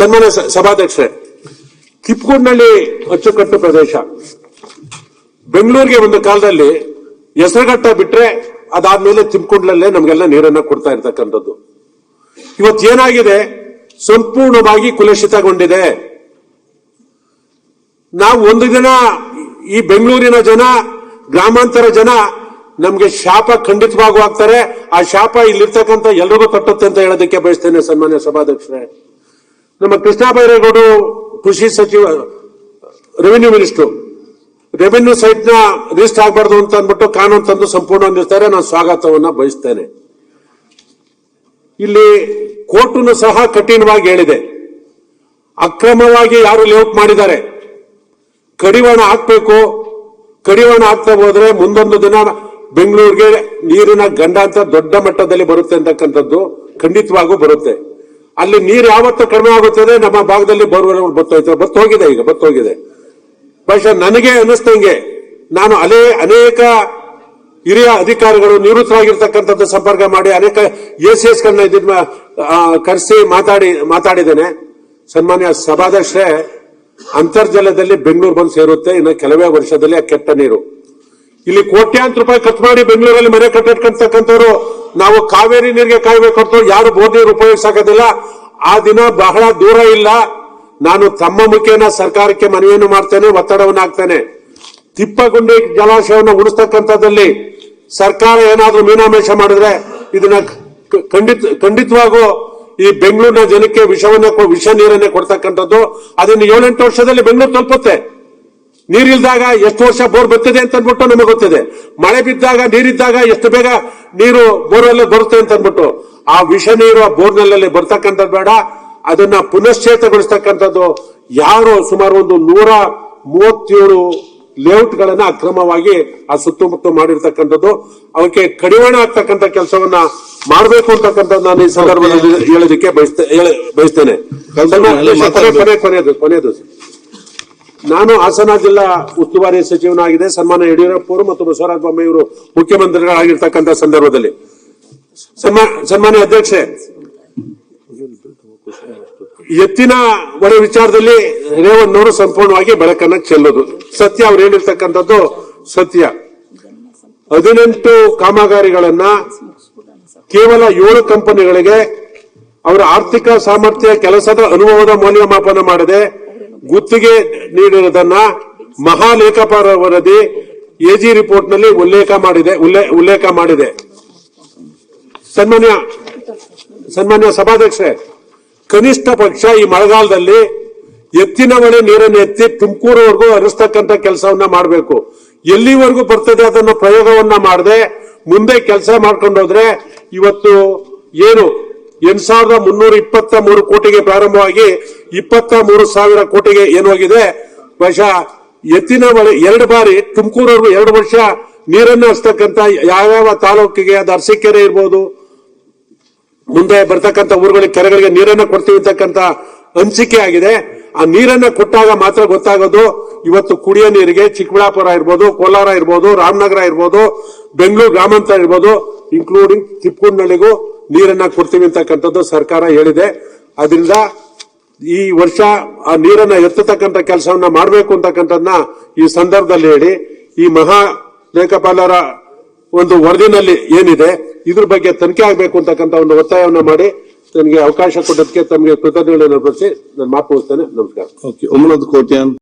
ಸನ್ಮಾನ್ಯ ಸಭಾಧ್ಯಕ್ಷರೇ, ತಿಪ್ಪುಗುಂಡನಹಳ್ಳಿ ಅಚ್ಚುಕಟ್ಟು ಪ್ರದೇಶ ಬೆಂಗಳೂರಿಗೆ ಒಂದು ಕಾಲದಲ್ಲಿ ಹೆಸರುಘಟ್ಟ ಬಿಟ್ರೆ ಅದಾದ್ಮೇಲೆ ತಿಪ್ಪುಗುಂಡನಲ್ಲೇ ನಮಗೆಲ್ಲ ನೀರನ್ನ ಕೊಡ್ತಾ ಇರ್ತಕ್ಕಂಥದ್ದು. ಇವತ್ತೇನಾಗಿದೆ, ಸಂಪೂರ್ಣವಾಗಿ ಕುಲುಷಿತಗೊಂಡಿದೆ. ನಾವು ಒಂದು ದಿನ ಈ ಬೆಂಗಳೂರಿನ ಜನ, ಗ್ರಾಮಾಂತರ ಜನ ನಮ್ಗೆ ಶಾಪ ಖಂಡಿತವಾಗೂ ಆಗ್ತಾರೆ. ಆ ಶಾಪ ಇಲ್ಲಿರ್ತಕ್ಕಂಥ ಎಲ್ರಿಗೂ ತಟ್ಟುತ್ತೆ ಅಂತ ಹೇಳೋದಕ್ಕೆ ಬಯಸ್ತೇನೆ. ಸನ್ಮಾನ್ಯ ಸಭಾಧ್ಯಕ್ಷರೇ, ನಮ್ಮ ಕೃಷ್ಣ ಬೈರೇಗೌಡರು ಕೃಷಿ ಸಚಿವ, ರೆವಿನ್ಯೂ ಮಿನಿಸ್ಟರ್, ರೆವಿನ್ಯೂ ಸೈಟ್ ನ ರಿಜಿಸ್ಟರ್ ಆಗಬಾರ್ದು ಅಂತ ಅಂದ್ಬಿಟ್ಟು ಕಾನೂನು ತಂದು ಸಂಪೂರ್ಣ ಹೊಂದಿರ್ತಾರೆ. ನಾನು ಸ್ವಾಗತವನ್ನ ಬಯಸ್ತೇನೆ. ಇಲ್ಲಿ ಕೋರ್ಟನ್ನು ಸಹ ಕಠಿಣವಾಗಿ ಹೇಳಿದೆ, ಅಕ್ರಮವಾಗಿ ಯಾರು ಲೇಔಟ್ ಮಾಡಿದ್ದಾರೆ ಕಡಿವಾಣ ಹಾಕ್ಬೇಕು. ಕಡಿವಾಣ ಹಾಕ್ತಾ ಹೋದ್ರೆ ಮುಂದೊಂದು ದಿನ ಬೆಂಗಳೂರಿಗೆ ನೀರಿನ ಗಂಡಾಂತ ದೊಡ್ಡ ಮಟ್ಟದಲ್ಲಿ ಬರುತ್ತೆ ಅಂತಕ್ಕಂಥದ್ದು ಖಂಡಿತವಾಗೂ ಬರುತ್ತೆ. ಅಲ್ಲಿ ನೀರು ಯಾವತ್ತು ಕಡಿಮೆ ಆಗುತ್ತದೆ, ನಮ್ಮ ಭಾಗದಲ್ಲಿ ಬತ್ತೋಗಿದೆ, ಈಗ ಬತ್ತೋಗಿದೆ. ಬಹುಶಃ ನನಗೆ ಅನ್ನಿಸ್ತಂಗೆ, ನಾನು ಅನೇಕ ಹಿರಿಯ ಅಧಿಕಾರಿಗಳು ನಿವೃತ್ತರಾಗಿರ್ತಕ್ಕಂಥದ್ದು ಸಂಪರ್ಕ ಮಾಡಿ ಅನೇಕ ACS ಗಳನ್ನ ಇದನ್ನ ಕರೆಸಿ ಮಾತಾಡಿದ್ದೇನೆ. ಸನ್ಮಾನ್ಯ ಸಭಾಧ್ಯಕ್ಷರೇ, ಅಂತರ್ಜಲದಲ್ಲಿ ಬೆಂಗಳೂರು ಬಂದು ಸೇರುತ್ತೆ ಇನ್ನು ಕೆಲವೇ ವರ್ಷದಲ್ಲಿ ಆ ಕೆಟ್ಟ ನೀರು. ಇಲ್ಲಿ ಕೋಟ್ಯಾಂತರ ರೂಪಾಯಿ ಖರ್ಚು ಮಾಡಿ ಬೆಂಗಳೂರಲ್ಲಿ ಮನೆ ಕಟ್ಟಿಟ್ಕೊಂತಕ್ಕಂಥವ್ರು ನಾವು ಕಾವೇರಿ ನೀರಿಗೆ ಕಾಯ್ಬೇಕು ಹೊರತು ಯಾರು ಬೋರ್ ನೀರು ಉಪಯೋಗಿಸೋದಿಲ್ಲ. ಆ ದಿನ ಬಹಳ ದೂರ ಇಲ್ಲ. ನಾನು ತಮ್ಮ ಮುಖೇನ ಸರ್ಕಾರಕ್ಕೆ ಮನವಿಯನ್ನು ಮಾಡ್ತೇನೆ, ಒತ್ತಡವನ್ನು ಹಾಕ್ತೇನೆ. ತಿಪ್ಪಗುಂಡಿ ಜಲಾಶಯವನ್ನು ಉಳಿಸ್ತಕ್ಕಂಥದ್ದಲ್ಲಿ ಸರ್ಕಾರ ಏನಾದ್ರೂ ಮೀನಾಮೇಷ ಮಾಡಿದ್ರೆ ಇದನ್ನ ಖಂಡಿತವಾಗೂ ಈ ಬೆಂಗಳೂರಿನ ಜನಕ್ಕೆ ವಿಷ ನೀರನ್ನೇ ಕೊಡ್ತಕ್ಕಂಥದ್ದು. ಅದನ್ನು 7-8 ವರ್ಷದಲ್ಲಿ ಬೆಂಗಳೂರು ತಲುಪುತ್ತೆ. ನೀರಿಲ್ದಾಗ ಎಷ್ಟು ವರ್ಷ ಬೋರ್ ಬರ್ತದೆ ಅಂತ ಅಂದ್ಬಿಟ್ಟು ನಮಗೆ ಗೊತ್ತಿದೆ. ಮಳೆ ಬಿದ್ದಾಗ ನೀರಿದ್ದಾಗ ಎಷ್ಟು ಬೇಗ ನೀರು ಬೋರ್ವೆಲ್ ಬರುತ್ತೆ ಅಂತ ಅಂದ್ಬಿಟ್ಟು ಆ ವಿಷ ನೀರು ಆ ಬೋರ್ನಲ್ಲಿ ಬರ್ತಕ್ಕಂಥದ್ದು ಬೇಡ. ಅದನ್ನ ಪುನಶ್ಚೇತಗೊಳಿಸ್ತಕ್ಕಂಥದ್ದು. ಯಾರು ಸುಮಾರು ಒಂದು 137 ಲೇಔಟ್ಗಳನ್ನ ಅಕ್ರಮವಾಗಿ ಆ ಸುತ್ತಮುತ್ತ ಮಾಡಿರ್ತಕ್ಕಂಥದ್ದು, ಅವಕ್ಕೆ ಕಡಿವಾಣ ಆಗ್ತಕ್ಕಂಥ ಕೆಲಸವನ್ನ ಮಾಡಬೇಕು ಅಂತಕ್ಕಂಥದ್ದು ನಾನು ಈ ಸಂದರ್ಭದಲ್ಲಿ ಹೇಳೋದಕ್ಕೆ ಬಯಸ್ತೇನೆ. ಕೊನೆಯದು, ನಾನು ಹಾಸನ ಜಿಲ್ಲಾ ಉಸ್ತುವಾರಿ ಸಚಿವನಾಗಿದೆ. ಸನ್ಮಾನ್ಯ ಯಡಿಯೂರಪ್ಪ ಅವರು ಮತ್ತು ಬಸವರಾಜ ಬೊಮ್ಮಾಯಿಯವರು ಮುಖ್ಯಮಂತ್ರಿಗಳಾಗಿರ್ತಕ್ಕಂಥ ಸಂದರ್ಭದಲ್ಲಿ ಸನ್ಮಾನ್ಯ ಅಧ್ಯಕ್ಷೆ, ಎತ್ತಿನ ಹೊಳೆ ವಿಚಾರದಲ್ಲಿ ರೇವಣ್ಣವರು ಸಂಪೂರ್ಣವಾಗಿ ಬೆಳಕನ್ನ ಚೆಲ್ಲೋದು ಸತ್ಯ. ಅವ್ರು ಹೇಳಿರ್ತಕ್ಕಂಥದ್ದು ಸತ್ಯ. 18 ಕಾಮಗಾರಿಗಳನ್ನ ಕೇವಲ 7 ಕಂಪನಿಗಳಿಗೆ ಅವರ ಆರ್ಥಿಕ ಸಾಮರ್ಥ್ಯ, ಕೆಲಸದ ಅನುಭವದ ಮೌಲ್ಯಮಾಪನ ಮಾಡದೆ ಗುತ್ತಿಗೆ ನೀಡಿರುವುದನ್ನ ಮಹಾಲೇಖಪಾಲ ವರದಿ AG ರಿಪೋರ್ಟ್ ನಲ್ಲಿ ಉಲ್ಲೇಖ ಮಾಡಿದೆ. ಸನ್ಮಾನ್ಯ ಸಭಾಧ್ಯಕ್ಷರೇ, ಕನಿಷ್ಠ ಪಕ್ಷ ಈ ಮಳೆಗಾಲದಲ್ಲಿ ಎತ್ತಿನ ಹೊಳೆ ನೀರನ್ನು ಎತ್ತಿ ತುಮಕೂರುವರೆಗೂ ಹರಿಸ್ತಕ್ಕಂಥ ಕೆಲಸವನ್ನ ಮಾಡಬೇಕು. ಎಲ್ಲಿವರೆಗೂ ಬರ್ತದೆ ಅದನ್ನು ಪ್ರಯೋಗವನ್ನ ಮಾಡದೆ ಮುಂದೆ ಕೆಲಸ ಮಾಡ್ಕೊಂಡೋದ್ರೆ ಇವತ್ತು ಏನು 8,323 ಕೋಟಿಗೆ ಪ್ರಾರಂಭವಾಗಿ 23,000 ಕೋಟಿಗೆ ಏನು ಹೋಗಿದೆ. ಬಹುಶಃ ಎತ್ತಿನ ಹೊಳೆ 2 ಬಾರಿ ತುಮಕೂರುವರೆಗೂ 2 ವರ್ಷ ನೀರನ್ನು ಹರಿಸ್ತಕ್ಕಂಥ ಯಾವ್ಯಾವ ತಾಲೂಕಿಗೆ, ಅದು ಅರಸೀಕೆರೆ ಇರ್ಬೋದು, ಮುಂದೆ ಬರ್ತಕ್ಕಂಥ ಊರುಗಳಿಗೆ, ಕೆರೆಗಳಿಗೆ ನೀರನ್ನ ಕೊಡ್ತೀವಿ ಅಂತಕ್ಕಂಥ ಹಂಚಿಕೆ ಆಗಿದೆ. ಆ ನೀರನ್ನ ಕೊಟ್ಟಾಗ ಮಾತ್ರ ಗೊತ್ತಾಗೋದು ಇವತ್ತು ಕುಡಿಯೋ ನೀರಿಗೆ ಚಿಕ್ಕಬಳ್ಳಾಪುರ ಇರ್ಬೋದು, ಕೋಲಾರ ಇರ್ಬೋದು, ರಾಮನಗರ ಇರ್ಬೋದು, ಬೆಂಗಳೂರು ಗ್ರಾಮಾಂತರ ಇರ್ಬೋದು, ಇನ್ಕ್ಲೂಡಿಂಗ್ ತಿಪ್ಪುಗುಂಡನಹಳ್ಳಿಗೂ ನೀರನ್ನ ಕೊಡ್ತೀವಿ ಅಂತಕ್ಕಂಥದ್ದು ಸರ್ಕಾರ ಹೇಳಿದೆ. ಅದರಿಂದ ಈ ವರ್ಷ ಆ ನೀರನ್ನ ಎತ್ತತಕ್ಕಂಥ ಕೆಲಸವನ್ನ ಮಾಡಬೇಕು ಅಂತಕ್ಕಂಥದ್ದನ್ನ ಈ ಸಂದರ್ಭದಲ್ಲಿ ಹೇಳಿ, ಈ ಮಹಾ ಲೇಖಪಾಲರ ಒಂದು ವರದಿನಲ್ಲಿ ಏನಿದೆ ಇದ್ರ ಬಗ್ಗೆ ತನಿಖೆ ಆಗಬೇಕು ಅಂತಕ್ಕಂಥ ಒಂದು ಒತ್ತಾಯವನ್ನ ಮಾಡಿ ನನಗೆ ಅವಕಾಶ ಕೊಟ್ಟದಕ್ಕೆ ತಮಗೆ ಕೃತಜ್ಞತೆಗಳನ್ನು ಅರ್ಪಿಸಿ ನಾನು ಮಾತು ಮುಗಿಸ್ತೇನೆ. ನಮಸ್ಕಾರ. ಓಕೆ, 9 ಕೋಟಿ